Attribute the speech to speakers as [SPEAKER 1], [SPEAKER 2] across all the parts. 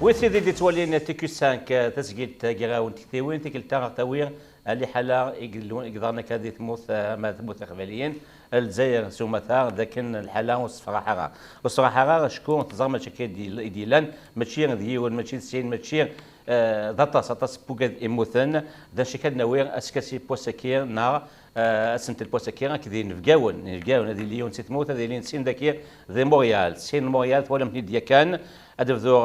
[SPEAKER 1] وسيدي دي تولي تيكو 5 تسجيل تاكيراون تكتيوين تيكل تاغتاوير اللي حالا يقدرنا كادي تموت ما تموت اخباليين الجزائر سومثا لكن الحاله والصراحه شكون تزرم ماشي ديلان ماشي ديون ماشي سين ماشي ذاتا ساتاس بوغاد ايموثن ذا شكاد نوير اسكاسي بوساكير نار اسنت البوساكير كذي نفقاون هذه اللي يون تموت هذه اللي نسين ذاكير ذي موريال سين موريال ولا من ديا كان ادفذور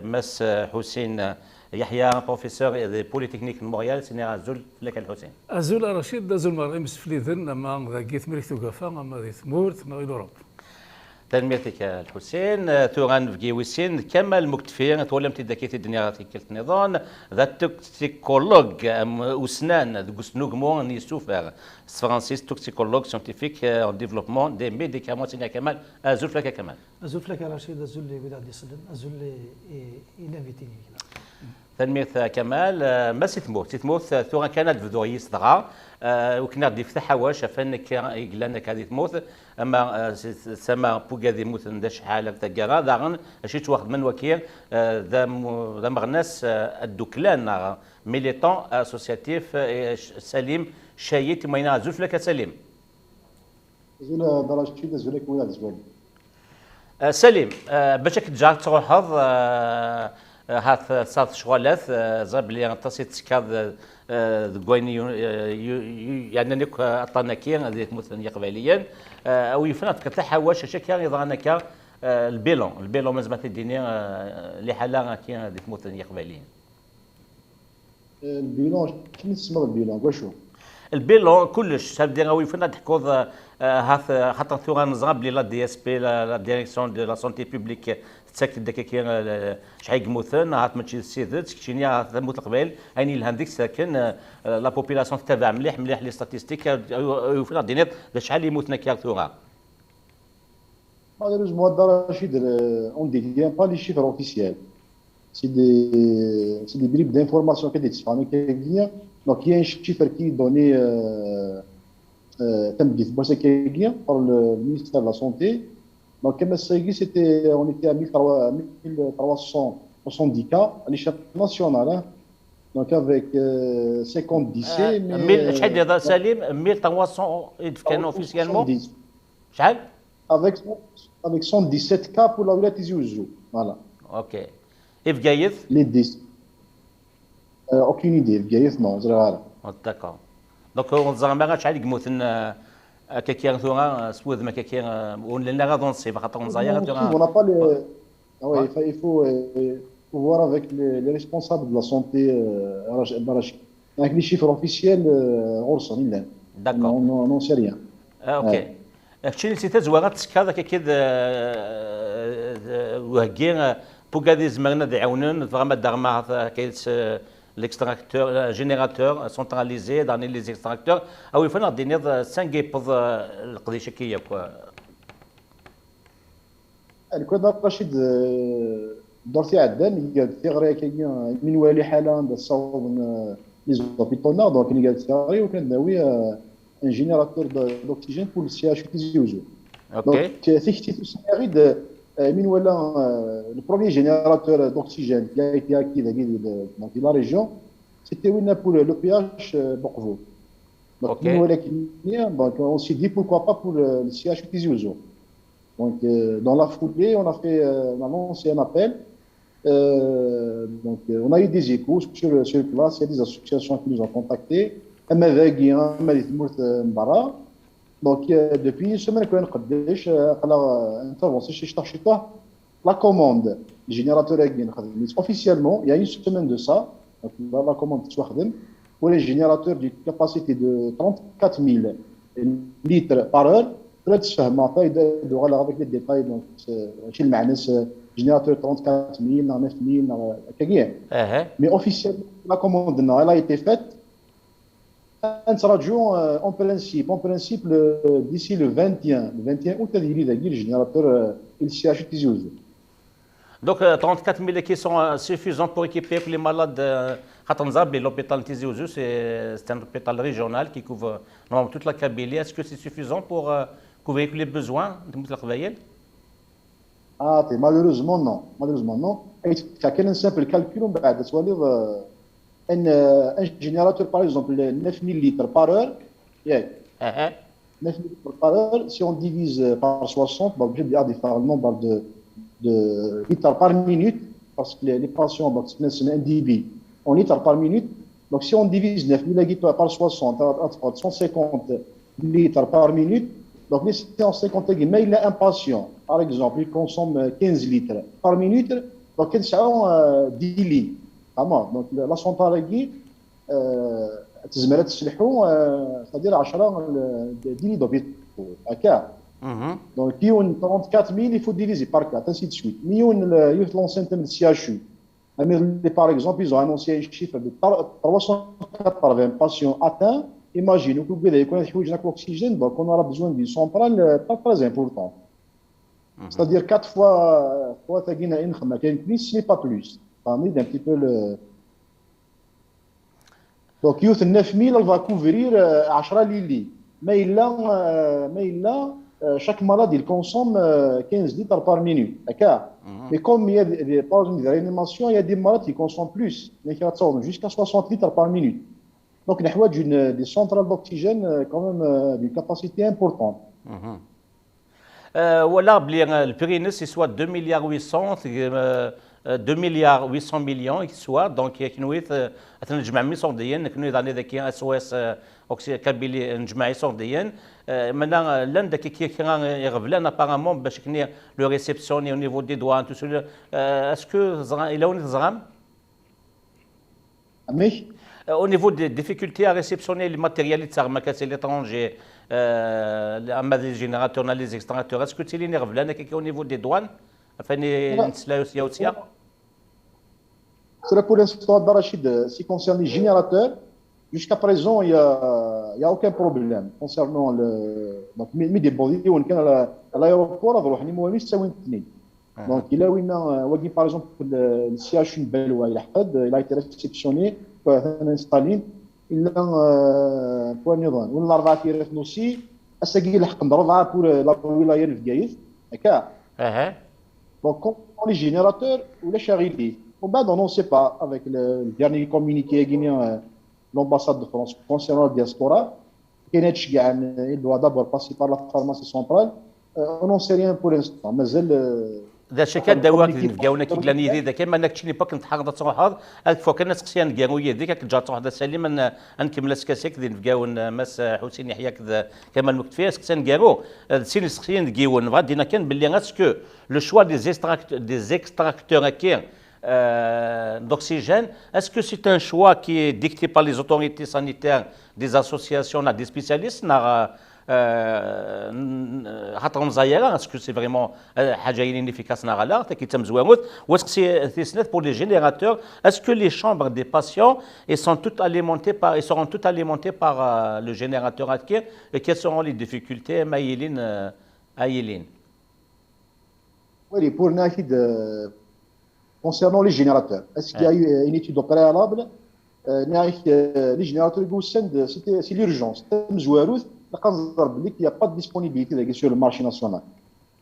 [SPEAKER 1] مس حسين يحيى بروفيسور دي بوليتكنيك موريال سيني ازول لك الحسين
[SPEAKER 2] ازول رشيد ازول مريم سفليذن اما ذاكيت مريك توقفا اما ذي ثمورت ما غير اوروب
[SPEAKER 1] تنميتك الحسين توران في ويسين كمال مكتفين تولم تدكيت الدنيا تيكلت نظام ذا توكسيكولوج اسنان دوسنوغ مون يسوفر فرانسيس توكسيكولوج سيانتيفيك ان ديفلوبمون دي ميديكامون سيني كمال ازول لك كمال
[SPEAKER 3] ازول لك رشيد ازول لي بلاد يسلم ازول لي انفيتيني
[SPEAKER 1] تنمية كمال ما تموت ثورا كانت فدوريس دغا وكنا دي فتح حواش فانك يقلانك هذه تموت اما سما بوكا دي موت نداش حاله تاكرا داغن اشي تواخد من وكيل ذا مغناس الدوكلان ميليتون اسوسياتيف سليم شايت ماينا زوف لك سليم
[SPEAKER 4] زول درجتي زولك ولا زول
[SPEAKER 1] سليم باش تجار تروح هات صات شغالات زاب لي تصيت سكاد كويني يعني نك عطاناكير هذه مثلا قبليا او يفنات كتلحى واش شكا يضانك البيلون مازال تديني اللي حاله كي هذه مثلا قبليا
[SPEAKER 4] البيلون كيف تسمى البيلون واشو
[SPEAKER 1] البيلون كلش تبدا غوي فينا تحكوض هاث خاطر ثورة نزرب لي لا دي اس بي لا ديريكسيون دو لا سونتي بوبليك تسكت داك كي شحال يموتن هات ماشي السيدات كشيني هات موت قبيل هاني الهنديك ساكن لا بوبيلاسيون تتابع مليح لي ستاتيستيك وفينا دينيط شحال يموتنا كي ثورة
[SPEAKER 4] Malheureusement, dans Rachid, on ne détient pas les chiffres officiels. C'est des bribes d'informations qui sont disponibles. Donc, il y a un chiffre qui est donné par le ministère de la Santé. Donc, on était à 1370 cas à l'échelle nationale. Hein. Donc, avec 50 décès.
[SPEAKER 1] شحال سليم 1300 كانوا officiellement شحال
[SPEAKER 4] avec 117 cas pour la wilaya Tizi Ouzou. Voilà.
[SPEAKER 1] Ok. Et Fgaïf
[SPEAKER 4] Les décès. Aucune idée. Fgaïf, non.
[SPEAKER 1] D'accord. Donc, on se dit que شحال يموتن كاكير ثورة سوذ ما كاكير ولا غادونسي خاطر نزايا
[SPEAKER 4] On n'a pas les. Ah ouais, il faut voir avec les responsables de la santé avec les chiffres officiels,
[SPEAKER 1] D'accord.
[SPEAKER 4] On n'en sait rien.
[SPEAKER 1] Ok. كشي نسيت زوارات سكا كيد وهكي بوكادي زمرنا يعاونون فريمون دارما كايس l'extracteur générateur centralisé dans les extracteurs او يفنا دينيض سانكيبض القضيه كيا كوا
[SPEAKER 4] الكود رشيد دورتي عدان قال تيغري كاين من والي حاله نصاوب لي زوبيتونا دونك اللي قال تيغري وكان داوي ان جينيراتور دوكسيجين pour le CHU Tizi Ouzou. Donc تيكتي سيريد من ولا le premier générateur d'oxygène qui a été acquis dans la région c'était pour le PH Bokvo. Donc donc on s'est dit pourquoi pas pour le CHU Tizi Ouzou. Donc dans la foulée on a lancé un appel. Donc on a eu des échos sur place, il y a des associations qui nous ont contactés. Donc depuis une semaine qu'on a la commande du générateur officiellement il y a une semaine de ça donc la commande pour les générateurs d'une capacité de 34 000 litres par heure. Avec les détails donc chez le Manes générateur 34 000 9 000 mais officiellement la commande elle a été faite. En principe d'ici le 21 août il y a le générateur il CHU Tizi Ouzou.
[SPEAKER 1] Donc 34 000 qui sont suffisants pour équiper les malades Khatanzab, l'hôpital Tizi Ouzou, c'est un hôpital régional qui couvre toute la Kabylie. Est-ce que c'est suffisant pour couvrir les besoins de Moutlakhbayel?
[SPEAKER 4] Malheureusement non. كاين un simple calcul ومن بعد تولي ان جينيراتور باغ اكزومبل 9000 litres par heure ياك 9000 litres par heure si on divise par 60 donc je vais dire faire le nombre de litres par minute parce que les patients donc c'est un débit en litres par minute donc si on divise 9000 litres par 60 150 litres par minute donc les 150 litres mais il a un patient par exemple il consomme 15 litres par minute donc il a 10 litres donc la centrale qui تزمرات تسلحوا c'est-à-dire 10 litres هكا donc يون 34000 il faut diviser par 4 ainsi de suite مليون يوث l'enceinte de CHU mais par exemple ils ont annoncé un chiffre de 380 patients atteints imagine que بدا يكون حوايج ناك l'oxygène donc on aura besoin d'une centrale très importante c'est-à-dire 4 fois تاقينا انخما كاين plus mais pas plus فهمت un petit peu le donc youth 9000 elle va couvrir 10 ليلي ما الا chaque malade il consomme 15 litres par minute هكا mais comme il y a des pauses de réanimation il y a des malades qui consomment plus mais qui attendent jusqu'à 60 litres par minute donc نحتاج des centrales d'oxygène quand même d'une capacité importante
[SPEAKER 1] voilà le Pyrénées c'est soit 2 milliards 800 2 milliards 800 millions soit donc كنويت تنجمع ميسورديا كنويت على ذاك اس او اس كابيلي نجمع سورديا maintenant l'un des qui يغفلان apparemment باش كني لو ريسبسيوني au niveau des douanes tout ça est-ce que il a une زغام
[SPEAKER 4] mais
[SPEAKER 1] au niveau des difficultés à réceptionner le matériel de à l'étranger les générateurs les extracteurs est-ce que tu les يغفلان au niveau des douanes
[SPEAKER 4] Cela pour l'instant, Rachid, ce qui concerne les générateurs, jusqu'à présent, il n'y a aucun problème concernant le. Donc, mais des bodies, on est à l'aéroport, donc, il a eu, par exemple, le CHU Belwa, il a été réceptionné, installé, il a un point de vue. On l'a retiré aussi, à ce qu'il a pour la wilaya de Gaïf, d'accord? Donc, quand les générateurs ou les charité, on ne sait pas, avec le dernier communiqué guinéen, l'ambassade de France concernant la diaspora, il doit d'abord passer par la pharmacie centrale. On n'en sait rien pour l'instant. Mais
[SPEAKER 1] ذا الشيء دواك نلقاونا كي كلاني ذي ذاك ما نكتشني باك نتحقق تروح هذا فوق الناس خصيان نلقاو يديك كتجا تروح هذا سليم نكمل سكاسيك ذي نلقاو ماس حسين يحيى كذا كمال مكتفيه خصيان نلقاو سين خصيان نلقاو غادينا كان باللي اسكو لو شوا دي اكستراكتور كي d'oxygène, est-ce que c'est un choix qui est dicté par les autorités sanitaires, des associations, des spécialistes est-ce que c'est vraiment efficace ou est-ce que c'est pour les générateurs? Est-ce que les chambres des patients seront toutes alimentées par le générateur adquis et quelles seront les difficultés Maïline?
[SPEAKER 4] Oui, pour Nahid, concernant les générateurs, est-ce qu'il y a eu une étude au préalable? Les générateurs, c'est l'urgence. Il n'y a pas de disponibilité sur le marché national.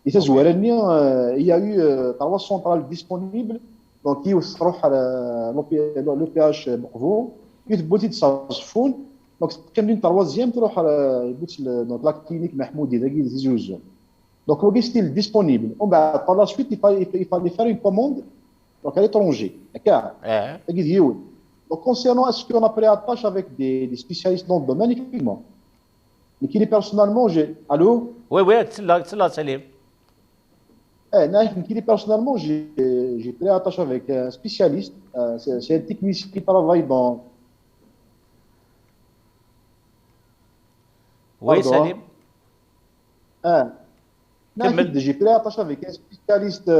[SPEAKER 4] Et ça, il y a eu 3 centrales disponibles, donc il y a eu l'OPH Bourvaux, il y a eu une Sarsfoun, donc c'est une troisième, donc la clinique Mahmoudi, donc le style disponible. Par la suite, il fallait faire une commande donc à l'étranger. Donc concernant, est-ce qu'on a pris à tâche avec des spécialistes dans le domaine, effectivement. Mais qui personnellement, allô?
[SPEAKER 1] Oui, c'est là, Salim.
[SPEAKER 4] Personnellement, j'ai pris attache avec un spécialiste. C'est un technicien qui travaille dans.
[SPEAKER 1] Oui, Salim.
[SPEAKER 4] J'ai pris attache avec un spécialiste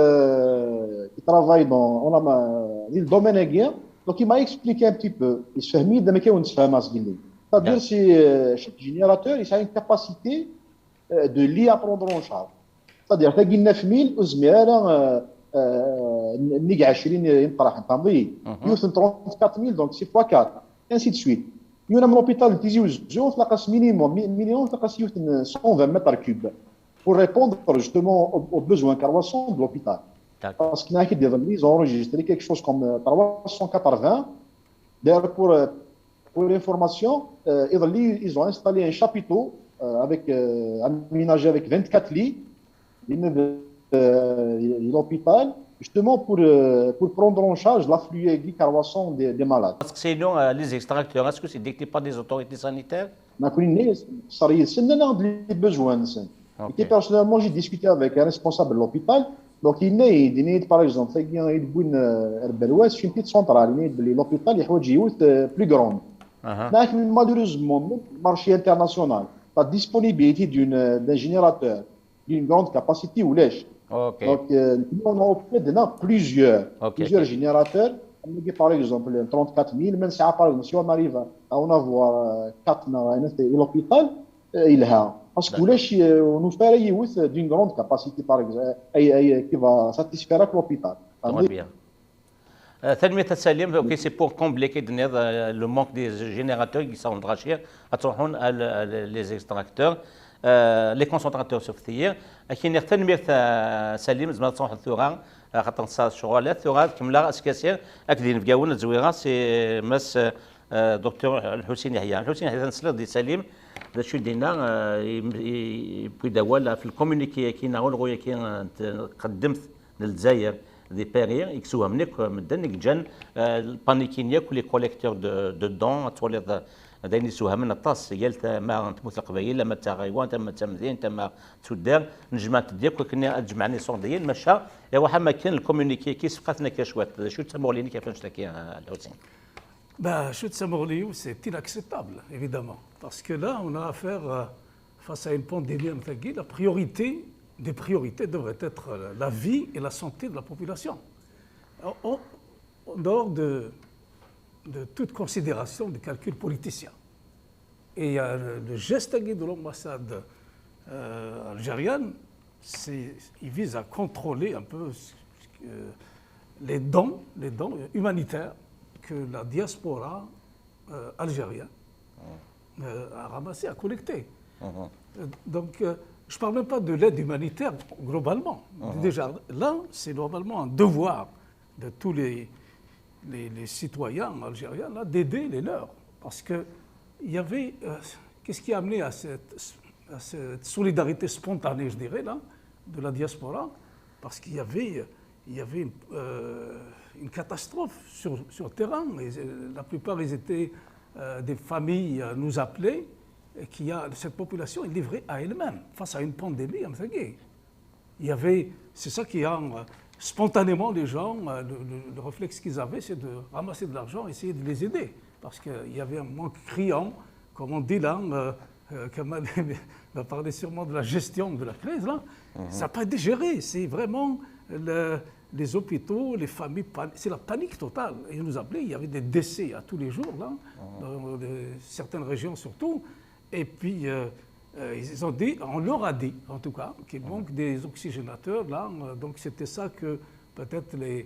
[SPEAKER 4] qui travaille dans le domaine aérien. Donc, il m'a expliqué un petit peu. Il se fait mis de métier où on se fait masquer. C'est-à-dire que chaque générateur il a une capacité de l'y à prendre en charge. C'est-à-dire que 9000 وزميره نيجي 20 ينطرح فهمتي يوصل 34000 donc c'est x 4 ainsi de suite. Il y a un hôpital qui تلقى minimum تلقى 120 mètres cubes pour répondre justement aux besoins carbonisants de l'hôpital.
[SPEAKER 1] D'accord.
[SPEAKER 4] Parce qu'ils ont enregistré quelque chose comme 380. D'ailleurs, pour l'information, ils ont installé un chapiteau aménagé avec 24 lits de l'hôpital, justement pour prendre en charge l'afflux aigu croissant des malades.
[SPEAKER 1] Parce que sinon, les extracteurs, est-ce que c'est dicté par des autorités sanitaires?
[SPEAKER 4] Les besoins.
[SPEAKER 1] Ok.
[SPEAKER 4] Et personnellement, j'ai discuté avec un responsable de l'hôpital. Donc, il y a, par exemple, il y a une petite centrale, l'hôpital est plus grand. Mais malheureusement, le marché international, la disponibilité d'un générateur d'une grande capacité ou lèche.
[SPEAKER 1] Ok.
[SPEAKER 4] Donc, on a opté plusieurs
[SPEAKER 1] Ok.
[SPEAKER 4] générateurs. Par exemple, 34 000, même si on arrive à en avoir 4 dans l'hôpital, il y a. Parce que nous faisons d'une grande capacité, par exemple, qui va satisfaire l'hôpital.
[SPEAKER 1] Très bien. ثاني سليم اوكي سي بور كومبلي كيدنيض لو مونك دي جينيراتور كي سون دراشير اتروحون لي زيكستراكتور لي كونسونطراتور سوفتيير كاين تنميه سليم زعما تروح الثوره خاطر صار شغلات ثوره كملا اسكاسير اكدين فكاون الزويره سي ماس دكتور الحسين يحيى تنسلط دي سليم شو دينا يبغي دوالا في الكومونيكي كاين غير كاين قدمت للجزائر دي بيرير يكسوها منك مدن جان البانيكينياك ولي كوليكتور دو دون تولي داين يسوها من الطاس قالت ما تموت القبائل لما تغيوان تما تمدين تما تودار نجمع ديالك وكنا تجمعني صور ديال مشى ايوا حما كاين الكومونيكي كيس فقاتنا كشوات شو تسموا لي كيفاش تاكي الحسين.
[SPEAKER 2] Chute Samorliou, c'est inacceptable, évidemment. Parce que là, on a affaire, face à une pandémie, la priorité des priorités devrait être la vie et la santé de la population. En dehors de toute considération de calcul politicien. Et le geste de l'ambassade algérienne, il vise à contrôler un peu les dons humanitaires que la diaspora algérienne a ramassé, a collecté. Donc, je ne parle même pas de l'aide humanitaire globalement. Déjà, là, c'est normalement un devoir de tous les citoyens algériens d'aider les leurs. Parce qu'il y avait... qu'est-ce qui a amené à cette solidarité spontanée, je dirais, là, de la diaspora? Parce qu'il y avait une catastrophe sur le terrain. Et la plupart, ils étaient des familles nous appelaient, et cette population est livrée à elle-même face à une pandémie. C'est ça qui a spontanément les gens, le réflexe qu'ils avaient, c'est de ramasser de l'argent, essayer de les aider. Parce qu'il y avait un manque criant, comme on dit là, Kamal va parler sûrement de la gestion de la crise, là. Ça n'a pas été géré, c'est vraiment les hôpitaux, les familles, c'est la panique totale. Ils nous appelaient, il y avait des décès à tous les jours, là, dans certaines régions surtout. Et puis, on leur a dit, en tout cas, qu'il manque des oxygénateurs, là. Donc, c'était ça que peut-être les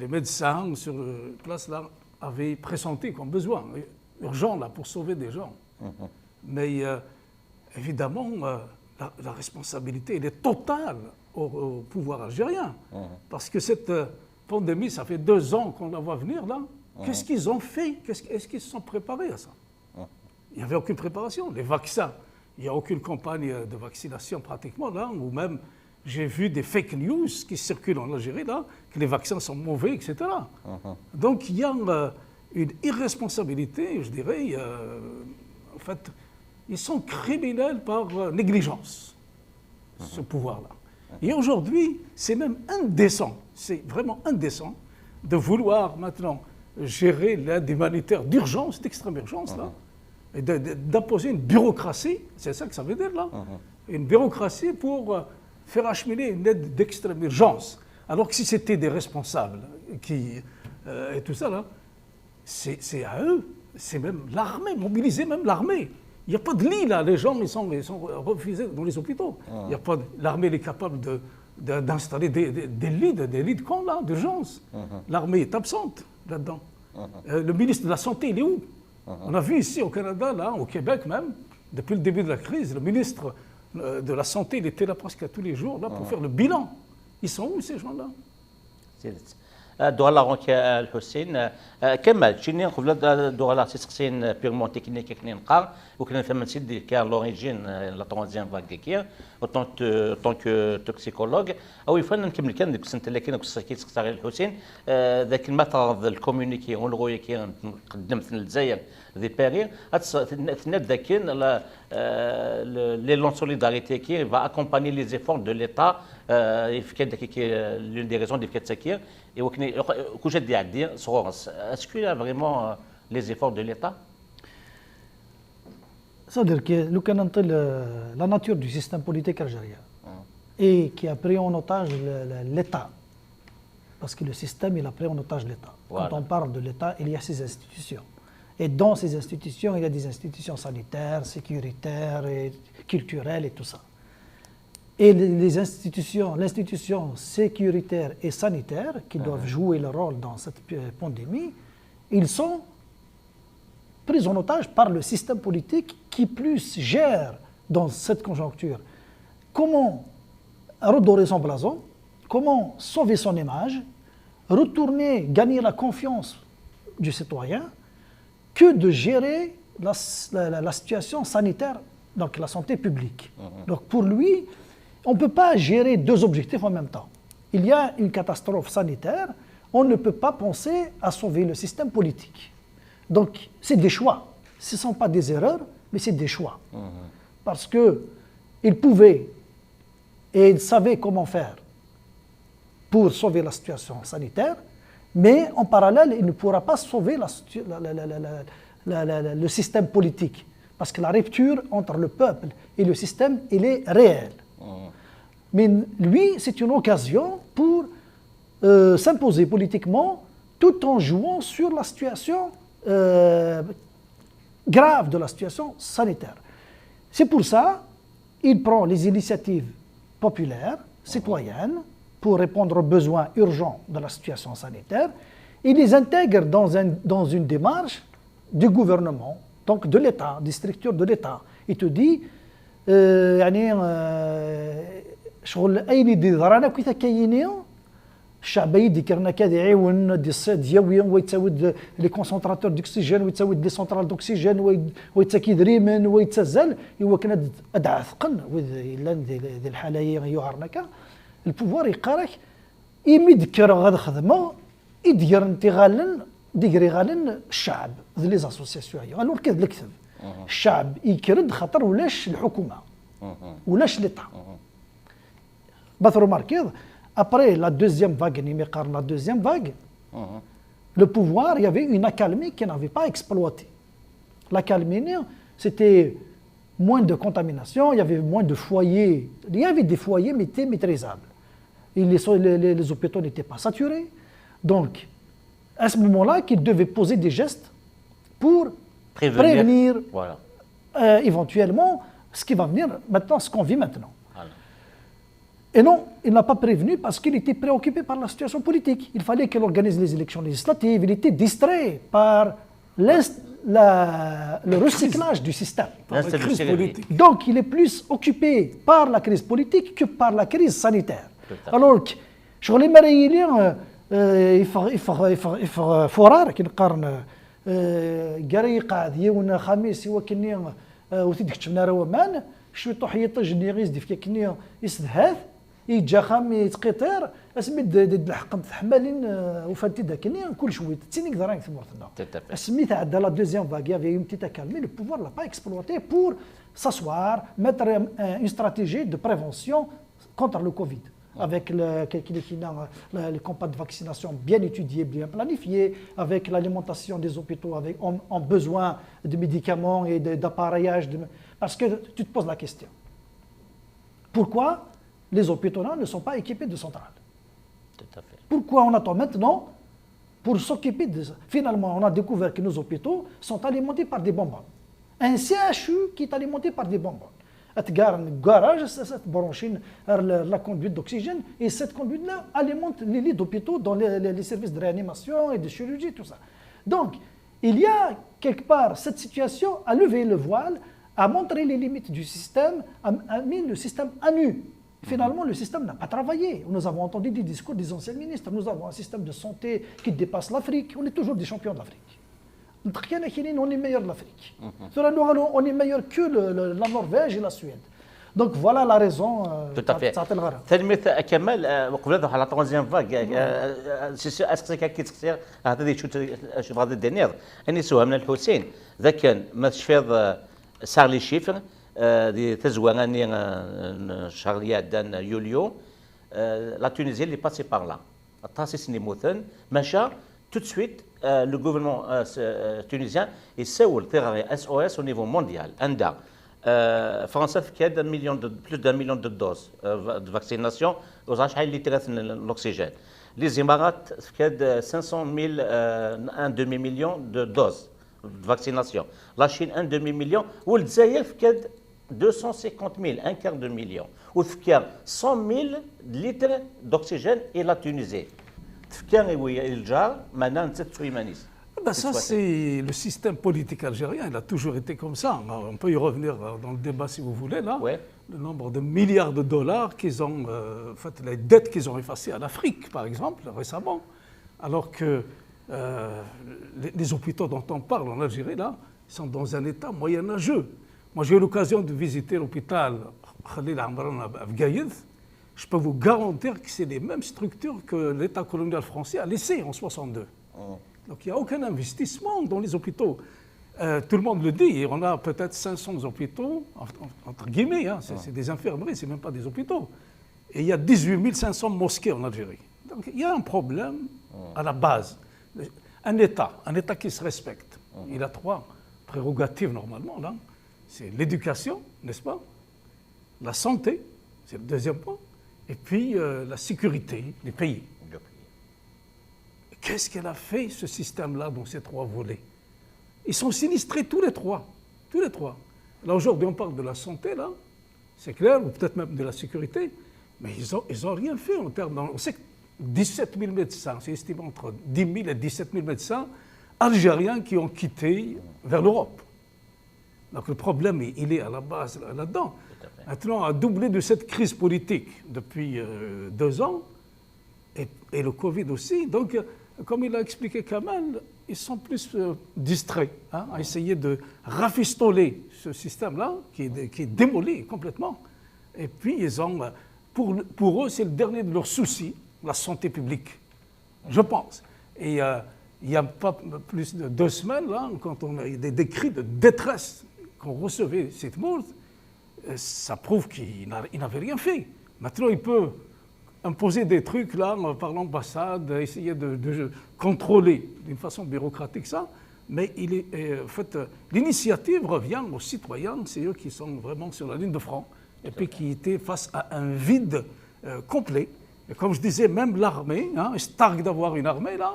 [SPEAKER 2] médecins sur place, là, avaient pressenti comme besoin, urgent, là, pour sauver des gens. Mais, évidemment, la responsabilité, elle est totale au pouvoir algérien. Parce que cette pandémie, ça fait 2 ans qu'on la voit venir, là. Qu'est-ce qu'ils ont fait? Est-ce qu'ils se sont préparés à ça? Il n'y avait aucune préparation. Les vaccins, il n'y a aucune campagne de vaccination pratiquement, là, ou même j'ai vu des fake news qui circulent en Algérie, là, que les vaccins sont mauvais, etc. Donc il y a une irresponsabilité, je dirais, en fait, ils sont criminels par négligence, ce pouvoir-là. Et aujourd'hui, c'est même indécent, c'est vraiment indécent de vouloir maintenant gérer l'aide humanitaire d'urgence, d'extrême urgence, là, et d'imposer une bureaucratie, c'est ça que ça veut dire, là, une bureaucratie pour faire acheminer une aide d'extrême urgence. Alors que si c'était des responsables et tout ça, là, c'est à eux, c'est même l'armée, mobiliser même l'armée. Il n'y a pas de lit, là, les gens ils sont refusés dans les hôpitaux. Il y a pas l'armée est capable d'installer des lits de camp, là, d'urgence. L'armée est absente là-dedans. Le ministre de la Santé, il est où? On a vu ici au Canada, là, au Québec même, depuis le début de la crise, le ministre de la Santé, il était là presque tous les jours là, pour faire le bilan Ils sont où ces gens-là?
[SPEAKER 1] سيدت دوغالا غونك الحسين كمال شيني قبل دوغالا تسقسين بيغمون تكنيك كني نقار وكنا فهم سيدي كان لوريجين لا تروازيام فاغ كير اوتون كو توكسيكولوج او يفن نكمل كان ديك السنه اللي كاين كي تسقسا غير الحسين ذاك المثل الكومونيكي ونلغويا كي قدمت للجزائر دي بيري تناد ذاك لي لون سوليداريتي كي va accompagner les efforts de l'état يفكر داك l'une des raisons ديال كتسكير وكني كوجا دي عدي صغورس اسكو يا فريمون les efforts de l'état.
[SPEAKER 3] C'est-à-dire que la nature du système politique algérien et qui a pris en otage l'État. Parce que le système, il a pris en otage l'État. Voilà. Quand on parle de l'État, il y a ses institutions. Et dans ces institutions, il y a des institutions sanitaires, sécuritaires, et culturelles et tout ça. Et l'institution sécuritaire et sanitaire qui doivent jouer le rôle dans cette pandémie, ils sont pris en otage par le système politique qui plus gère dans cette conjoncture comment redorer son blason, comment sauver son image, retourner, gagner la confiance du citoyen, que de gérer la situation sanitaire, donc la santé publique. Donc pour lui, on ne peut pas gérer deux objectifs en même temps. Il y a une catastrophe sanitaire, on ne peut pas penser à sauver le système politique. Donc c'est des choix. Ce ne sont pas des erreurs, mais c'est des choix. Parce qu'il pouvait et il savait comment faire pour sauver la situation sanitaire, mais en parallèle, il ne pourra pas sauver le système politique. Parce que la rupture entre le peuple et le système, elle est réelle. Mais lui, c'est une occasion pour s'imposer politiquement tout en jouant sur la situation grave de la situation sanitaire. C'est pour ça qu'il prend les initiatives populaires, citoyennes, pour répondre aux besoins urgents de la situation sanitaire. Il les intègre dans une démarche du gouvernement, donc de l'État, des structures de l'État. Il te dit شغل اين دي ضرانا كي تكاينين الشعب يدي كرنا كذا يعاون دي الصيد ديالو ويتساود لي كونسونطراتور دوكسيجين ويتساود لي سونترال دوكسيجين ويتاكيد ريمن ويتسزل ايوا كان ادعى ثقن الا ذي الحاله يوهرناكا البوفوار يقارك يمدكر غاد خدمه يدير انتغالن ديغري غالن الشعب ذي لي زاسوسياسيون قالوا الكذب الكذب الشعب يكرد خاطر ولاش الحكومه ولاش ليطا بس remarquez, après la deuxième vague, le pouvoir, il y avait une accalmie qui n'avait pas exploité. L'accalmie, c'était moins de contamination, il y avait moins de foyers. Il y avait des foyers, mais étaient maîtrisables. Et les hôpitaux n'étaient pas saturés. Donc, à ce moment-là, qu'il devait poser des gestes pour prévenir voilà. Éventuellement ce qui va venir maintenant, ce qu'on vit maintenant. Et non, il n'a pas prévenu parce qu'il était préoccupé par la situation politique. Il fallait qu'il organise les élections législatives. Il était distrait par le recyclage du système. Donc, il est plus occupé par la crise politique que par la crise sanitaire. Alors, sur les Maréiliens, il faut forar qui نقارن قاري قاعد يونا خميس وكني وتدك تشمنا ومان شوي طحيط جنيغيز ديف كني يسدهاث يجا خامي تقيطير اسميت الحق تحمالين وفانتي داكني كل شويه تسيني كدراك ثمورتنا اسميت عاد لا دوزيام فاغ يافي يوم تيتاكالمي لو بوفوار لا با اكسبلوتي بور s'asseoir mettre une stratégie de prévention contre le Covid avec les campagnes de vaccination bien étudiées, bien planifiées, avec l'alimentation des hôpitaux en besoin de médicaments et d'appareillage. Parce que tu te poses la question, pourquoi les hôpitaux là ne sont pas équipés de centrales?
[SPEAKER 1] Tout à fait.
[SPEAKER 3] Pourquoi on attend maintenant pour s'occuper de ça? Finalement, on a découvert que nos hôpitaux sont alimentés par des bonbons. Un CHU qui est alimenté par des bonbons. Garage, cette branchine, la conduite d'oxygène, et cette conduite-là alimente les lits d'hôpitaux dans les services de réanimation et de chirurgie, tout ça. Donc, il y a quelque part cette situation à lever le voile, à montrer les limites du système, à mettre le système à nu. Finalement, le système n'a pas travaillé. Nous avons entendu des discours des anciens ministres. Nous avons un système de santé qui dépasse l'Afrique. On est toujours des champions de l'Afrique. On est meilleur de l'Afrique. On est meilleur que la Norvège et la Suède. Donc voilà la raison.
[SPEAKER 1] Tout à fait. تلميذ كمال وقبل هذا على troisième vague اسك كي تخسر هذا اللي شوف هذا الدنيا اني سوها من الحسين ذا كان ما تشفيض صار لي شيفر دي تزوى اني الشهر اللي عدى يوليو لا تونيزي اللي باسي بار لا التاسيس نيموثن مشى tout de suite le gouvernement tunisien يسول تيغاري اس او اس au niveau mondial عندها فرنسا فكاد plus d'un million de doses de vaccination وزعما شحال اللي تراث الاكسجين لي زيمارات فكاد 500,000 un demi million de doses de vaccination la Chine un demi million والجزائر فكاد 250,000 un quart de million وفكاد 100,000 litres d'oxygène et la Tunisie تفكر الجار معنا نتا تسويمانيس.
[SPEAKER 2] Ça, c'est le système politique algérien, il a toujours été comme ça. On peut y revenir dans le débat si vous voulez, là.
[SPEAKER 1] Ouais.
[SPEAKER 2] Le nombre de milliards de dollars qu'ils ont, les dettes qu'ils ont effacées à l'Afrique, par exemple, récemment. Alors que les hôpitaux dont on parle en Algérie, là, sont dans un état moyenâgeux. Moi, j'ai eu l'occasion de visiter l'hôpital Khalil Amran à Bgaïd. Je peux vous garantir que c'est les mêmes structures que l'État colonial français a laissées en 1962. Donc il n'y a aucun investissement dans les hôpitaux. Tout le monde le dit, on a peut-être 500 hôpitaux, entre guillemets, hein, c'est des infirmeries, ce n'est même pas des hôpitaux. Et il y a 18 500 mosquées en Algérie. Donc il y a un problème à la base. Un État qui se respecte, il a 3 prérogatives normalement, là. C'est l'éducation, n'est-ce pas? La santé, c'est le deuxième point. Et puis la sécurité, les pays. Qu'est-ce qu'elle a fait, ce système-là, dans ces 3 volets? Ils sont sinistrés tous les 3. Tous les 3. Là, aujourd'hui, on parle de la santé, là, c'est clair, ou peut-être même de la sécurité, mais ils ont rien fait en termes... On sait que 17 000 médecins, c'est estimé entre 10 000 et 17 000 médecins algériens qui ont quitté vers l'Europe. Donc le problème, il est à la base là-dedans. Maintenant, à doubler de cette crise politique depuis 2 ans, et le Covid aussi, donc, comme il a expliqué Kamal, ils sont plus distraits à essayer de rafistoler ce système-là, qui est démoli complètement. Et puis, ils ont, pour eux, c'est le dernier de leurs soucis, la santé publique, je pense. Et il n'y a pas plus de 2 semaines, là, quand on a des cris de détresse qu'on recevait cette mort, ça prouve qu'il n'avait rien fait. Maintenant, il peut imposer des trucs là par l'ambassade, essayer de contrôler d'une façon bureaucratique ça, mais en fait, l'initiative revient aux citoyens, c'est eux qui sont vraiment sur la ligne de front, et puis qui étaient face à un vide complet. Et comme je disais, même l'armée, hein, il se targue d'avoir une armée là,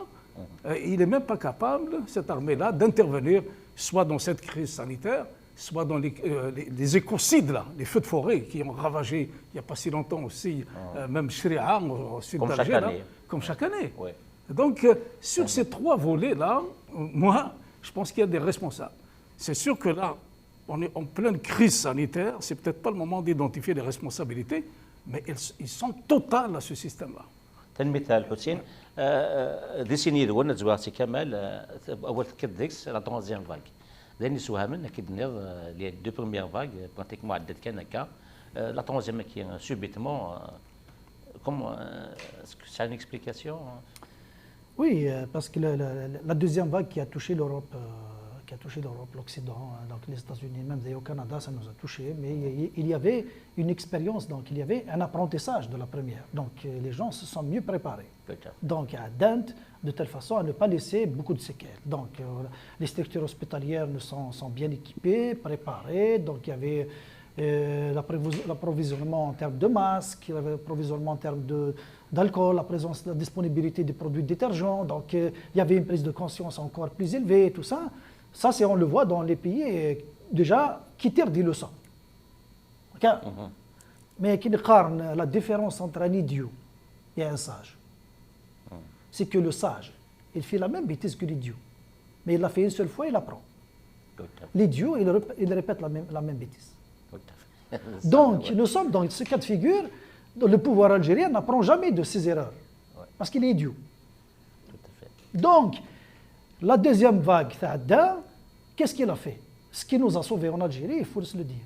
[SPEAKER 2] il n'est même pas capable, cette armée-là, d'intervenir soit dans cette crise sanitaire, soit dans les écocides, là, les feux de forêt qui ont ravagé il n'y a pas si longtemps aussi, même Shri'a, au sud d'Alger, comme chaque année.
[SPEAKER 1] Ouais.
[SPEAKER 2] Donc, sur ces 3 volets-là, moi, je pense qu'il y a des responsables. C'est sûr que là, on est en pleine crise sanitaire, c'est peut-être pas le moment d'identifier les responsabilités, mais ils sont totales à ce système-là.
[SPEAKER 1] مثال حسين ديسيني دون زوارتي كمال اول كديكس لا troisième vague داني سوها من كي دنيض لي 2 premières vagues pratiquement عدت كان هكا لا troisième qui subitement comment est-ce que ça a une explication?
[SPEAKER 3] Oui, parce que la deuxième vague qui a touché l'Europe, l'Occident, donc les États-Unis, même au Canada, ça nous a touchés. Mais il y avait une expérience, donc il y avait un apprentissage de la première. Donc les gens se sont mieux préparés. Donc à Dent, de telle façon à ne pas laisser beaucoup de séquelles. Donc les structures hospitalières sont bien équipées, préparées. Donc il y avait l'approvisionnement en termes de masques, l'approvisionnement en termes d'alcool, la disponibilité des produits détergents. Donc il y avait une prise de conscience encore plus élevée, tout ça. Ça, on le voit dans les pays déjà qui tirent des leçons. Okay? Mais qui déclarent la différence entre un idiot et un sage. C'est que le sage, il fait la même bêtise que l'idiot. Mais il l'a fait une seule fois, il apprend. L'idiot, il répète la même bêtise. Donc, nous sommes dans ce cas de figure Le pouvoir algérien n'apprend jamais de ses erreurs, parce qu'il est idiot.
[SPEAKER 1] Tout à fait.
[SPEAKER 3] Donc, la deuxième vague, qu'est-ce qu'il a fait? Ce qui nous a sauvés en Algérie, il faut se le dire.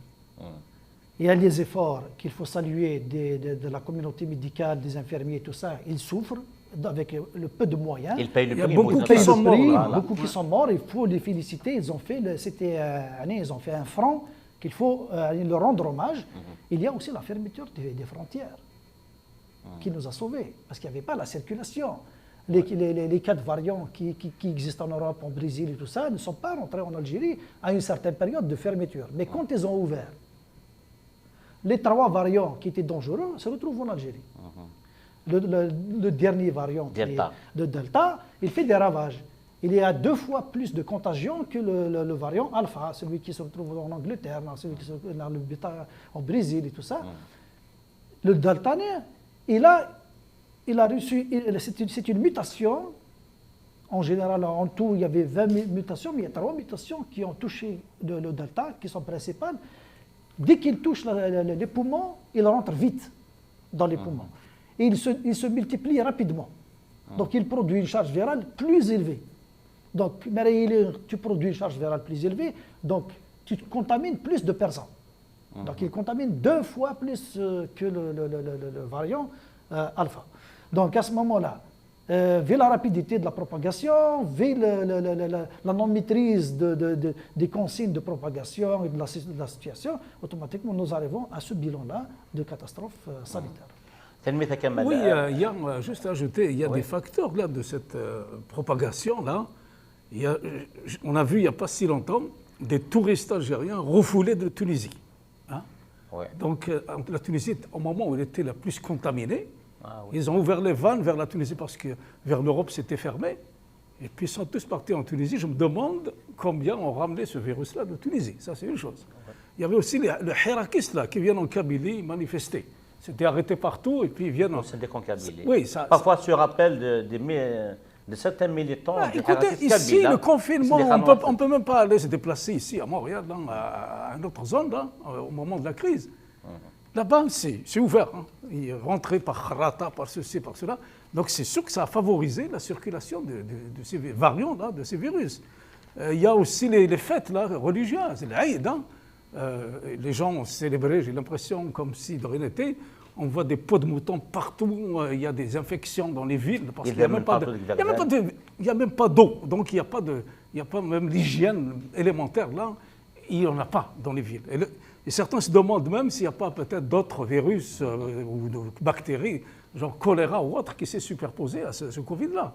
[SPEAKER 3] Il y a les efforts qu'il faut saluer de la communauté médicale, des infirmiers, tout ça. Ils souffrent avec le peu de moyens.
[SPEAKER 1] Ils payent le
[SPEAKER 2] Il y a
[SPEAKER 1] prix.
[SPEAKER 2] beaucoup
[SPEAKER 3] Beaucoup
[SPEAKER 2] qui sont morts, là.
[SPEAKER 3] beaucoup qui sont morts. Il faut les féliciter. Ils ont fait, ils ont fait un front qu'il faut leur rendre hommage. Il y a aussi la fermeture des frontières qui nous a sauvés parce qu'il n'y avait pas la circulation. Les 4 variants qui existent en Europe, en Brésil et tout ça, ne sont pas rentrés en Algérie à une certaine période de fermeture. Mais quand ils ont ouvert, les 3 variants qui étaient dangereux se retrouvent en Algérie. Le dernier variant de Delta, il fait des ravages. Il y a 2 fois plus de contagion que le variant Alpha, celui qui se retrouve en Angleterre, celui qui se retrouve au Brésil et tout ça. Le Deltanien, il a reçu, c'est une mutation. En général, en tout, il y avait 20 mutations, mais il y a 3 mutations qui ont touché le Delta, qui sont principales. Dès qu'il touche les poumons, il rentre vite dans les poumons. Et il se multiplie rapidement. Donc, il produit une charge virale plus élevée. Donc, tu produis une charge virale plus élevée, donc tu contamines plus de personnes. Donc, il contamine 2 fois plus que le variant alpha. Donc, à ce moment-là, vu la rapidité de la propagation, vu la non-maîtrise des consignes de propagation et de la situation, automatiquement, nous arrivons à ce bilan-là de catastrophe sanitaire.
[SPEAKER 2] Oui, il y a, juste à ajouter, il y a des facteurs là, de cette propagation-là. On a vu il n'y a pas si longtemps des touristes algériens refoulés de Tunisie. Hein? Donc la Tunisie, au moment où elle était la plus contaminée, ils ont ouvert les vannes vers la Tunisie parce que vers l'Europe c'était fermé. Et puis ils sont tous partis en Tunisie. Je me demande combien ont ramené ce virus-là de Tunisie. Ça, c'est une chose. Il y avait aussi les hirakistes là, qui viennent en Kabylie manifester. C'était arrêté partout et puis ils viennent...
[SPEAKER 1] C'est des Kabylie.
[SPEAKER 2] Oui,
[SPEAKER 1] parfois se rappelle de certains militants.
[SPEAKER 2] Écoutez, ici, le confinement, on ne peut même pas aller se déplacer ici à Montréal, à une autre zone, là, au moment de la crise. Là-bas, c'est ouvert. Hein. Ils rentraient par Kharata, par ceci, par cela. Donc c'est sûr que ça a favorisé la circulation de ces variants, là, de ces virus. Il y a aussi les fêtes là, religieuses, les Aïd. Hein. Les gens ont célébré, j'ai l'impression, comme si de rien n'était. On voit des peaux de moutons partout, il y a des infections dans les villes, parce qu'il n'y a même pas d'eau. Donc il n'y a pas même l'hygiène élémentaire là, il n'y en a pas dans les villes. Et certains se demandent même s'il n'y a pas peut-être d'autres virus ou de bactéries, genre choléra ou autre, qui s'est superposé à ce Covid-là.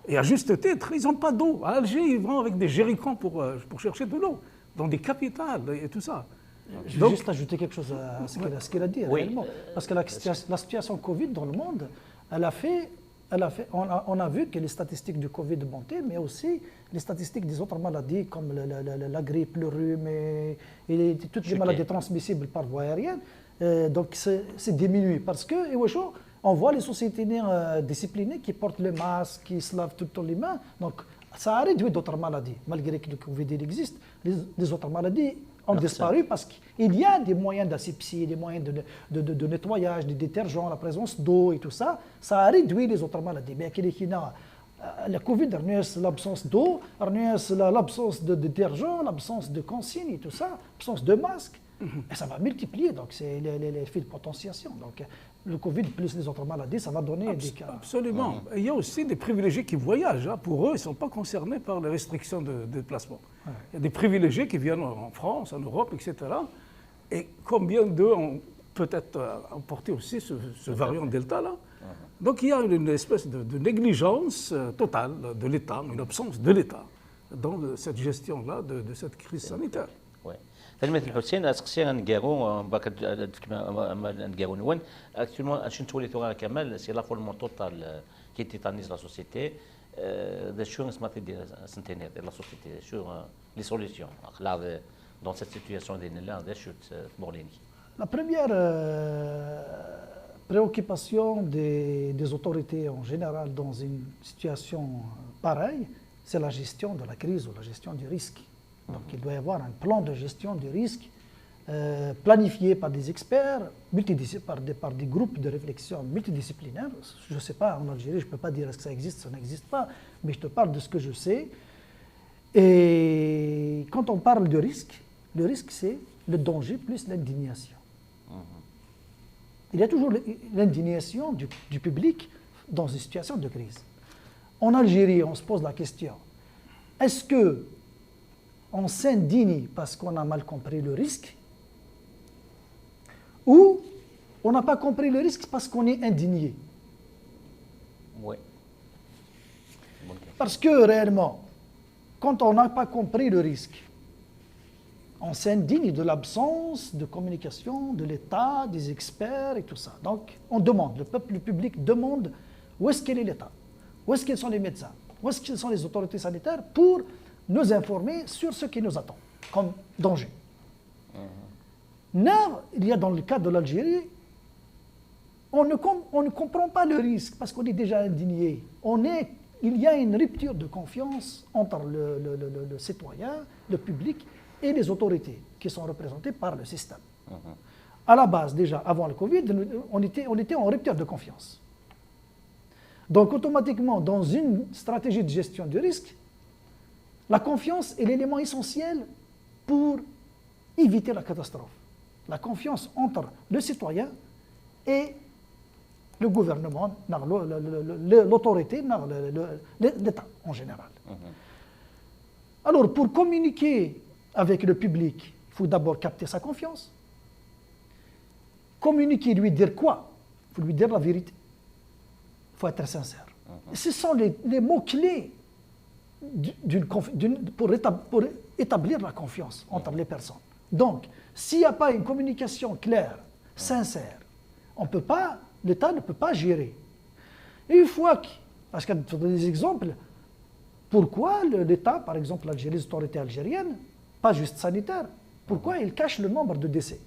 [SPEAKER 2] Et à juste titre, ils n'ont pas d'eau. À Alger, ils vont avec des jerrycans pour chercher de l'eau, dans des capitales et tout ça.
[SPEAKER 3] Je vais juste ajouter quelque chose à ce qu'il a dit réellement. Parce que la situation Covid dans le monde, on a vu que les statistiques du Covid montaient, mais aussi les statistiques des autres maladies comme la grippe, le rhume et toutes les maladies transmissibles par voie aérienne. Donc c'est diminué parce que, on voit les sociétés disciplinées qui portent le masque, qui se lavent tout le temps les mains. Donc ça a réduit d'autres maladies. Malgré que le Covid existe, les autres maladies ont disparu parce qu'il y a des moyens d'asepsie, des moyens de nettoyage, des détergents, la présence d'eau et tout ça. Ça a réduit les autres maladies. Mais la Covid, l'absence d'eau, l'absence de détergents, l'absence de consignes et tout ça, l'absence de masques. Et ça va multiplier, donc c'est l'effet de potentiation. Donc le Covid plus les autres maladies, ça va donner des cas.
[SPEAKER 2] Absolument. Et il y a aussi des privilégiés qui voyagent. Hein. Pour eux, ils ne sont pas concernés par les restrictions de déplacement. Il y a des privilégiés qui viennent en France, en Europe, etc. Et combien d'eux ont peut-être emporté aussi ce variant Delta là. Donc il y a une espèce de négligence totale de l'État, une absence de l'État dans cette gestion-là de cette crise sanitaire.
[SPEAKER 1] كلمة الحسين اسقسي نقارو باك نقارو نون اكتوالمون شنو تولي ثوغا كمال سي لا فول توتال كي تيتانيز لا سوسيتي دا شو سماتي دي سنتينير لا سوسيتي شو لي سوليسيون خلا دون سيت سيتوياسيون ديال لا دا شو تبورليني.
[SPEAKER 3] La première préoccupation des autorités en général dans une situation pareille, c'est la gestion de la crise ou la gestion du risque. Donc il doit y avoir un plan de gestion du risque planifié par des experts, par des groupes de réflexion multidisciplinaires. Je ne sais pas, en Algérie, je ne peux pas dire est-ce que ça existe, ça n'existe pas, mais je te parle de ce que je sais. Et quand on parle de risque, le risque, c'est le danger plus l'indignation. Il y a toujours l'indignation du public dans une situation de crise. En Algérie, on se pose la question, est-ce qu'on s'indigne parce qu'on a mal compris le risque, ou on n'a pas compris le risque parce qu'on est indigné?
[SPEAKER 1] Oui.
[SPEAKER 3] Parce que réellement, quand on n'a pas compris le risque, on s'indigne de l'absence de communication de l'État, des experts et tout ça. Donc, on demande, le peuple, le public demande où est-ce qu'est l'État, où est-ce qu'ils sont les médecins, où est-ce qu'ils sont les autorités sanitaires pour nous informer sur ce qui nous attend comme danger. Là, il y a dans le cas de l'Algérie, on ne comprend pas le risque parce qu'on est déjà indigné. Il y a une rupture de confiance entre le citoyen, le public et les autorités qui sont représentées par le système. À la base, déjà, avant le Covid, on était en rupture de confiance. Donc, automatiquement, dans une stratégie de gestion du risque, la confiance est l'élément essentiel pour éviter la catastrophe. La confiance entre le citoyen et le gouvernement, l'autorité, l'État en général. Alors, pour communiquer avec le public, il faut d'abord capter sa confiance. Communiquer, lui dire quoi? Il faut lui dire la vérité. Il faut être sincère. Ce sont les mots-clés pour établir la confiance entre les personnes. Donc, s'il n'y a pas une communication claire, sincère, l'État ne peut pas gérer. Et une fois que, parce que pour des exemples, pourquoi l'État, par exemple l'Algérie, les autorités algériennes, pas juste sanitaires, pourquoi ils cachent le nombre de décès?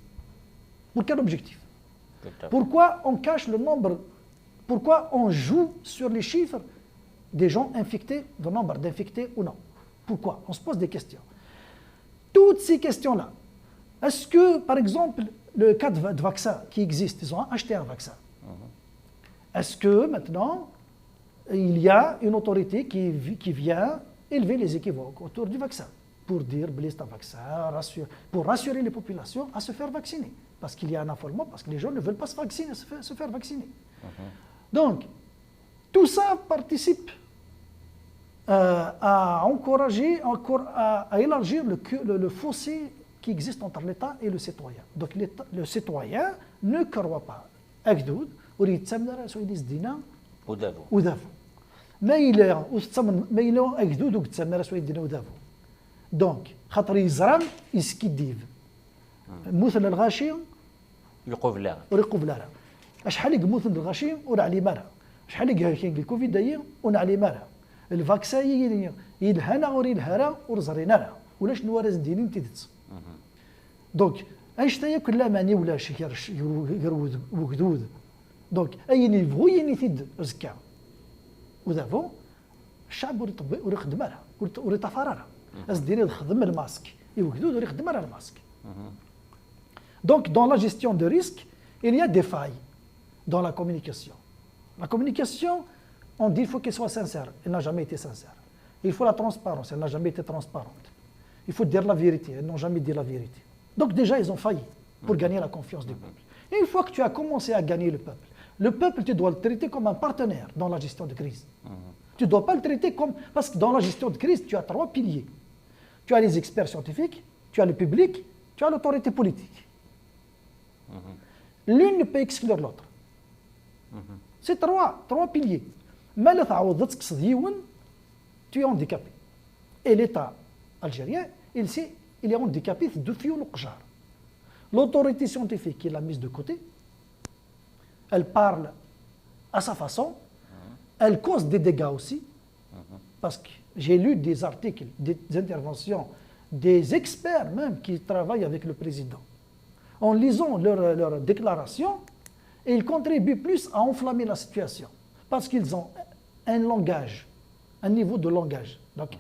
[SPEAKER 3] Pour quel objectif? Pourquoi on cache le nombre? Pourquoi on joue sur les chiffres des gens infectés, du nombre d'infectés ou non? Pourquoi? On se pose des questions. Toutes ces questions-là, est-ce que, par exemple, le cas de vaccin qui existe, ils ont acheté un vaccin. Est-ce que maintenant, il y a une autorité qui vient élever les équivoques autour du vaccin pour dire, blesse un vaccin, pour rassurer les populations à se faire vacciner? Parce qu'il y a un affolement, parce que les gens ne veulent pas se faire vacciner. Donc, tout ça participe à encourager, à élargir le fossé qui existe entre l'État et le citoyen. Donc, le citoyen ne croit pas. Agdoud, وريتسمى سويدي زدينا ودافو ما إلا أجدود وكتسمى سويدي زدينا ودافو دونك خاطر يزرم يسكيديف مثل الغاشي
[SPEAKER 1] يقوف لا
[SPEAKER 3] شحال يموت الغاشي ولا علي مالها شحال كاين الكوفيد داير ولا علي مالها الفاكسين يلهنا وريلهرا ورزرينا لها ولا شنو راز دينين تيدت دونك انشتايا كل ماني ولا شي يرود وكدود دونك اي نيفو ينيتيد زكا ودافو الشعب وريخدم لها وريتفررها از ديري خدم الماسك يوكدود وريخدم على الماسك دونك dans la gestion de risque il y a des failles dans la communication. La communication, on dit qu'il faut qu'elle soit sincère. Elle n'a jamais été sincère. Il faut la transparence. Elle n'a jamais été transparente. Il faut dire la vérité. Elles n'ont jamais dit la vérité. Donc déjà, ils ont failli pour gagner la confiance du peuple. Et une fois que tu as commencé à gagner le peuple, tu dois le traiter comme un partenaire dans la gestion de crise. Tu ne dois pas le traiter comme... Parce que dans la gestion de crise, tu as 3 piliers. Tu as les experts scientifiques, tu as le public, tu as l'autorité politique. L'une ne peut exclure l'autre. C'est 3 piliers. Mais le tu es handicapé. Et l'État algérien, il est handicapé de fio l'Oqjar. L'autorité scientifique, il l'a mise de côté. Elle parle à sa façon. Elle cause des dégâts aussi. Parce que j'ai lu des articles, des interventions, des experts même qui travaillent avec le président. En lisant leurs déclarations, ils contribuent plus à enflammer la situation. Parce qu'ils ont un langage, un niveau de langage. Donc,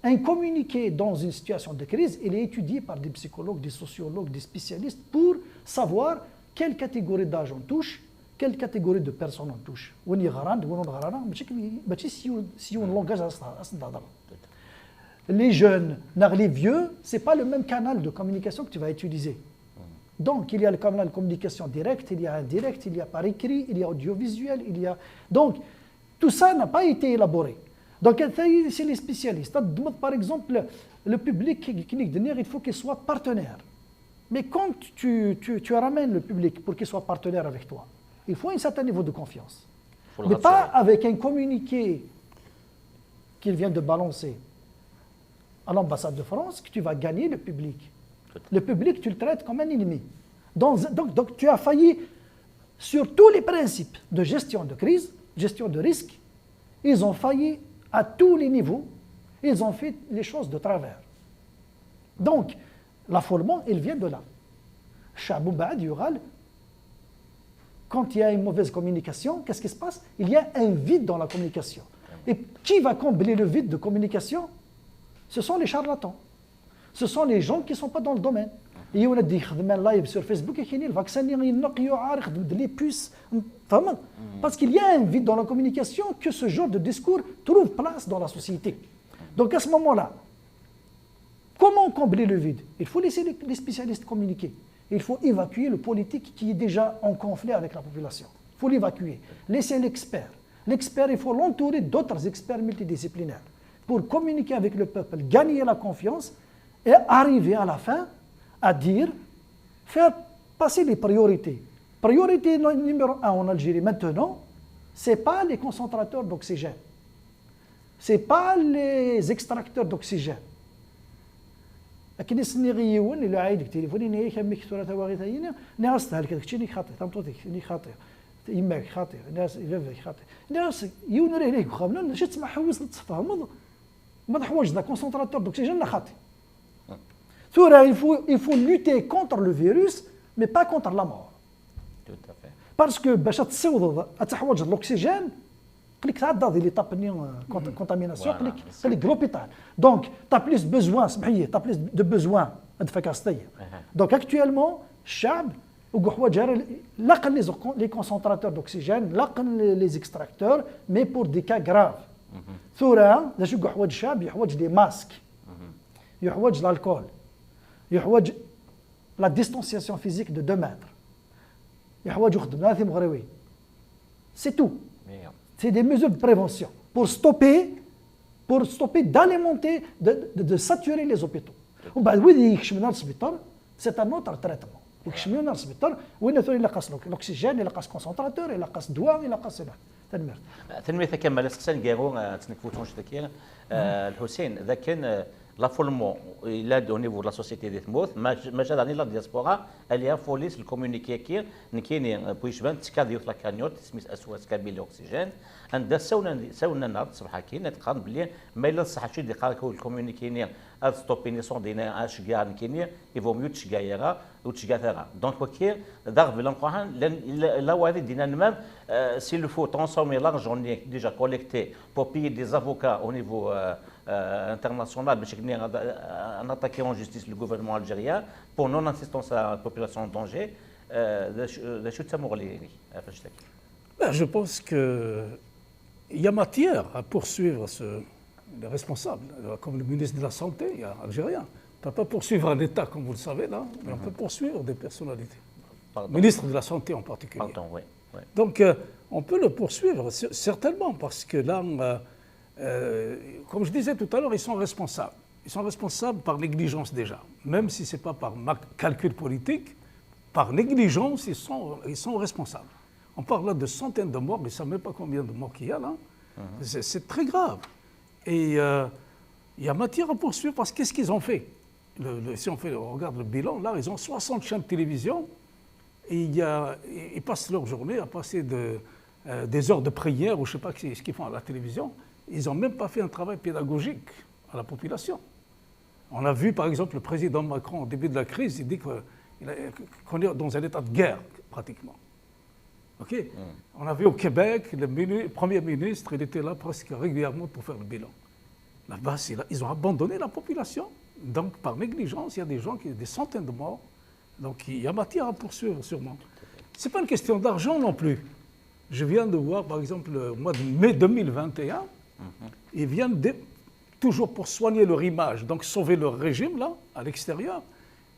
[SPEAKER 3] un communiqué dans une situation de crise, il est étudié par des psychologues, des sociologues, des spécialistes pour savoir quelle catégorie d'âge on touche, quelle catégorie de personnes on touche. Les jeunes, les vieux, ce n'est pas le même canal de communication que tu vas utiliser. Donc, il y a le canal de communication direct, il y a indirect, il y a par écrit, il y a audiovisuel, il y a... Donc, tout ça n'a pas été élaboré. Donc, c'est les spécialistes. Par exemple, le public, il faut qu'il soit partenaire. Mais quand tu ramènes le public pour qu'il soit partenaire avec toi, il faut un certain niveau de confiance. Mais pas avec un communiqué qu'il vient de balancer à l'ambassade de France que tu vas gagner le public. Le public, tu le traites comme un ennemi. Donc tu as failli sur tous les principes de gestion de crise, gestion de risque. Ils ont failli à tous les niveaux. Ils ont fait les choses de travers. Donc, l'affolement, il vient de là. Chaboub Baad Yural, quand il y a une mauvaise communication, qu'est-ce qui se passe? Il y a un vide dans la communication. Et qui va combler le vide de communication? Ce sont les charlatans. Ce sont les gens qui ne sont pas dans le domaine. Il y a des live sur Facebook et le vaccin, les puces. Parce qu'il y a un vide dans la communication que ce genre de discours trouve place dans la société. Donc à ce moment-là, comment combler le vide? Il faut laisser les spécialistes communiquer. Il faut évacuer le politique qui est déjà en conflit avec la population. Il faut l'évacuer. Laisser l'expert. L'expert, il faut l'entourer d'autres experts multidisciplinaires pour communiquer avec le peuple, gagner la confiance et arriver à la fin à dire, faire passer les priorités. Priorité numéro 1 en Algérie maintenant, ce n'est pas les concentrateurs d'oxygène. Ce n'est pas les extracteurs d'oxygène. لكن السنيغيون اللي عايدك تليفوني ني كم كثرة تواغيتين ناس تهلك داك الشيء اللي خاطئ تمطوتك اللي خاطئ يماك خاطئ ناس يفك خاطئ ناس يونر هناك خامنا شي تسمع حوس تفهم ما تحوج دا كونسونطراتور دوكسيجين لا خاطئ ثورة il faut lutter contre le virus mais pas contre la mort
[SPEAKER 1] tout à fait
[SPEAKER 3] parce que باش تصوض تحوج l'oxygène قال لك تعدى اللي طابني كونتاميناسيون قال لك لوبيتال دونك تا بليس بوزوان سمحيه تا بليس دو بوزوان هاد فكاستيه دونك اكطويلمون الشعب وكو حوايج لقن لي كونسونطراتور دوكسيجين لقن لي زيكستراكتور مي بور دي كا غراف ثورة باش يوقع حوايج الشعب يحوج دي ماسك يحوج الالكول يحوج لا ديستونسياسيون فيزيك دو 2 متر يحوج يخدم ناثي مغربي سي تو C'est des mesures de prévention pour stopper d'alimenter, de saturer les hôpitaux. C'est un autre traitement. L'oxygène, il y concentrateur, il y douane, il y
[SPEAKER 1] تنمية كمال استسان قارو تنكفوتون شتكير الحسين إذا كان l'affolement il a au niveau de la société des mots ما جا داني لا دياسبورا اللي فوليس الكومونيكي كير نكيني بويشبان تكاديو لا كانيوت سميت اسواس كابيل اكسجين عند سونا نار صباح كي نتقارن بلي ما الا صح شي دقائق الكومونيكي از ستوبيني سون دينا اش كاع نكيني يفو ميو تشكايرا وتشكاثرا دونك وكير داغ بلانقوان لا وادي دينا نمام s'il faut transformer l'argent déjà collecté pour payer des avocats au niveau international, en attaquant en justice le gouvernement algérien pour non-assistance à la population en danger,
[SPEAKER 2] je pense qu'il y a matière à poursuivre les responsables, comme le ministre de la Santé algérien. On ne peut pas poursuivre un État, comme vous le savez, là, mais on peut poursuivre des personnalités. Le ministre de la Santé en particulier.
[SPEAKER 1] Pardon, oui.
[SPEAKER 2] Donc, on peut le poursuivre, certainement, parce que là, comme je disais tout à l'heure, ils sont responsables. Ils sont responsables par négligence déjà. Même si ce n'est pas par calcul politique, par négligence, ils sont responsables. On parle là de centaines de morts, ils ne savent même pas combien de morts qu'il y a là. C'est très grave. Et il y a matière à poursuivre parce que qu'est-ce qu'ils ont fait? Si on regarde le bilan, là, ils ont 60 chaînes de télévision. Et ils passent leur journée à passer des heures de prière ou je ne sais pas ce qu'ils font à la télévision. Ils n'ont même pas fait un travail pédagogique à la population. On a vu par exemple le président Macron au début de la crise, il dit qu'on est dans un état de guerre pratiquement. Okay. On a vu au Québec, le Premier ministre, il était là presque régulièrement pour faire le bilan. Là-bas, ils ont abandonné la population. Donc, par négligence, il y a des gens des centaines de morts. Donc, il y a matière à poursuivre, sûrement. Ce n'est pas une question d'argent non plus. Je viens de voir, par exemple, au mois de mai 2021, ils viennent toujours pour soigner leur image, donc sauver leur régime, là, à l'extérieur,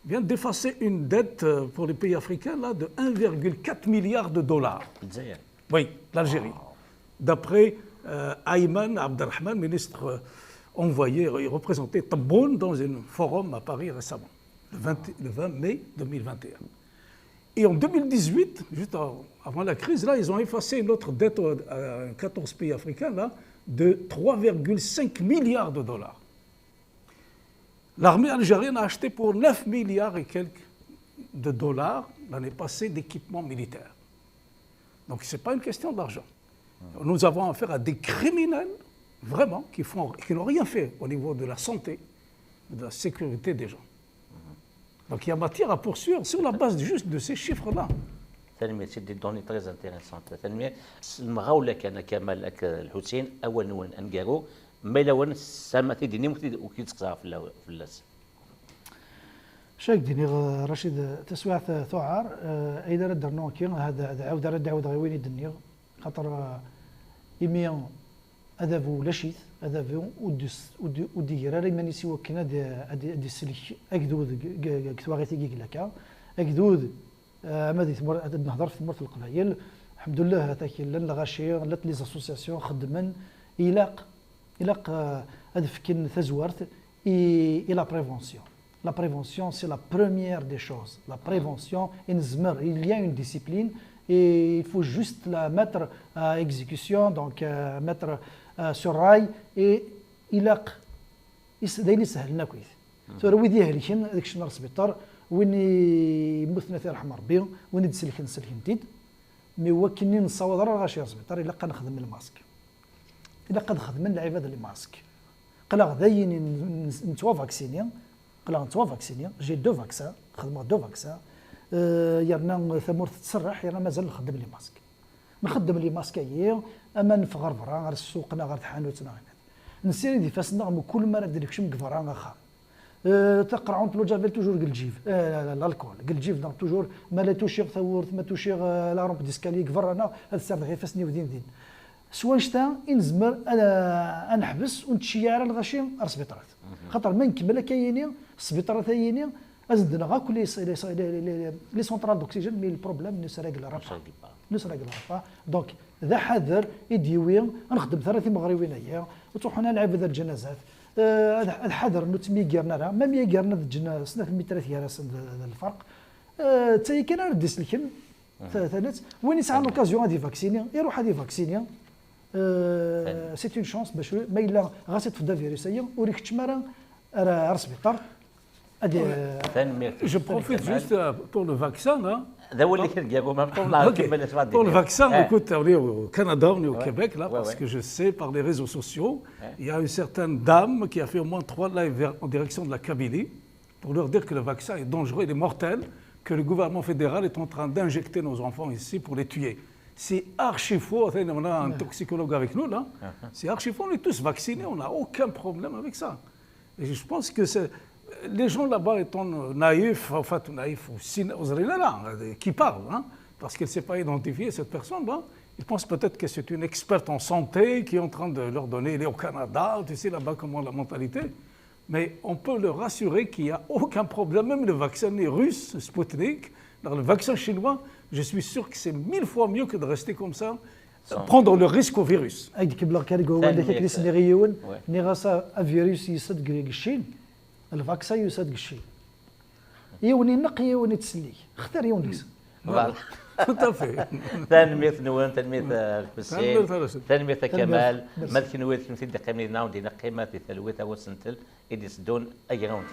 [SPEAKER 2] viennent d'effacer une dette pour les pays africains, là, de 1,4 milliard de dollars. Oui, l'Algérie. D'après Ayman Abdelrahman, ministre envoyé et représenté Tebboune dans un forum à Paris récemment, le 20 mai 2021. Et en 2018, juste avant la crise, là, ils ont effacé une autre dette à 14 pays africains là, de 3,5 milliards de dollars. L'armée algérienne a acheté pour 9 milliards et quelques de dollars l'année passée d'équipements militaires. Donc ce n'est pas une question d'argent. Nous avons affaire à des criminels, vraiment, qui n'ont rien fait au niveau de la santé, de la sécurité des gens. Donc il y a matière à poursuivre sur la base juste de ces chiffres-là.
[SPEAKER 1] تنمية سيدي دوني تريز انتيريسونت تنمية المغاولة كان كمال الحسين أول نون أنجارو ما لون سامتي ديني وكيد تقصها في اللاس.
[SPEAKER 3] شاك ديني رشيد تسويع ثعار أيضا ردر نوكي هذا عاود غيويني دنيا خاطر إميان أذابو لشيث أذابو وديرا ري ماني سوا كنا دي سلك أكدود كتواغيتي كيكلاكا أكدود ماذا نهضر في مرت القبائل الحمد لله هذاك لان الغاشي لات لي زاسوسياسيون خدمن إلاق هذا فكين تزوارت et la prévention. La prévention, c'est la première des choses. La prévention, il y a une discipline et il faut juste la mettre à exécution, donc mettre sur rail et il داين يسهلنا كويس. سورة ويدي هلكين هذاك الشيء نرس بيطار وين يمثنا في رحمة ربي وين تسلكن تيد مي هو كني نصاوض راه غاشي يرس بيطار إلا قد نخدم الماسك. إلا قد خدم العباد اللي ماسك. قلا غداين نتوا فاكسينيا قلا نتوا فاكسينيا جي دو فاكسان خدمة دو فاكسان يرنا ثمور تسرح يرنا مازال نخدم لي ماسك. نخدم لي ماسك هي أما نفغر برا غير السوقنا غير حانوتنا نسيري دي فاسنا كل مرة ندير كشم كفرا غا تقرعون تلو جافيل توجور قلجيف الالكول قلجيف دونك توجور ما لا توشيغ ثورت ما توشيغ لا رومب ديسكالي كفر انا هاد السر غير فاسني ودين دين سوا نشتا نزمر انا نحبس ونتشيار الغاشي السبيطارات خاطر ما نكمل كاينين السبيطارات كاينين ازدنا غا كل لي سونترال دوكسيجين مي البروبليم نسراق رافا دونك ذا حذر يديوي نخدم ثلاثه مغربيين هي وتروحوا نلعب ذا الجنازات الحذر انه تميقرنا راه ما ميقرنا الجنازه سنه 300 ياراس الفرق حتى كاين ردي سلكن ثلاث وين يسعى لوكازيون غادي فاكسيني يروح غادي فاكسيني سي اون شونس باش ما الا غاسي تفدا فيروسيه وريك تشمارا راه سبيطار
[SPEAKER 2] Je profite juste pour le vaccin.
[SPEAKER 1] Pour
[SPEAKER 2] le vaccin, écoute, on est au Canada, on est au Québec, là, parce que je sais par les réseaux sociaux, il y a une certaine dame qui a fait au moins 3 lives en direction de la Kabylie pour leur dire que le vaccin est dangereux, il est mortel, que le gouvernement fédéral est en train d'injecter nos enfants ici pour les tuer. C'est archi faux. On a un toxicologue avec nous, là. C'est archi faux, on est tous vaccinés, on n'a aucun problème avec ça. Et je pense que c'est... Les gens là-bas étant naïfs, enfin naïfs qui parlent, hein, parce qu'elle ne s'est pas identifiée, cette personne-là, ils pensent peut-être que c'est une experte en santé qui est en train de leur donner, elle est au Canada, tu sais là-bas comment la mentalité, mais on peut leur rassurer qu'il n'y a aucun problème, même le vaccin russe, Sputnik, dans le vaccin chinois, je suis sûr que c'est 1000 fois mieux que de rester comme ça, prendre le risque au virus.
[SPEAKER 3] الفاكسا يصدق الشيء يوني نقي يوني تسلي اختار يونيس
[SPEAKER 1] تنمية نوان تنمية الحسين تنمية كمال مالك نويت في دقيقة من ناو دينا قيمة ثلوثة وسنتل إدي سدون أجرون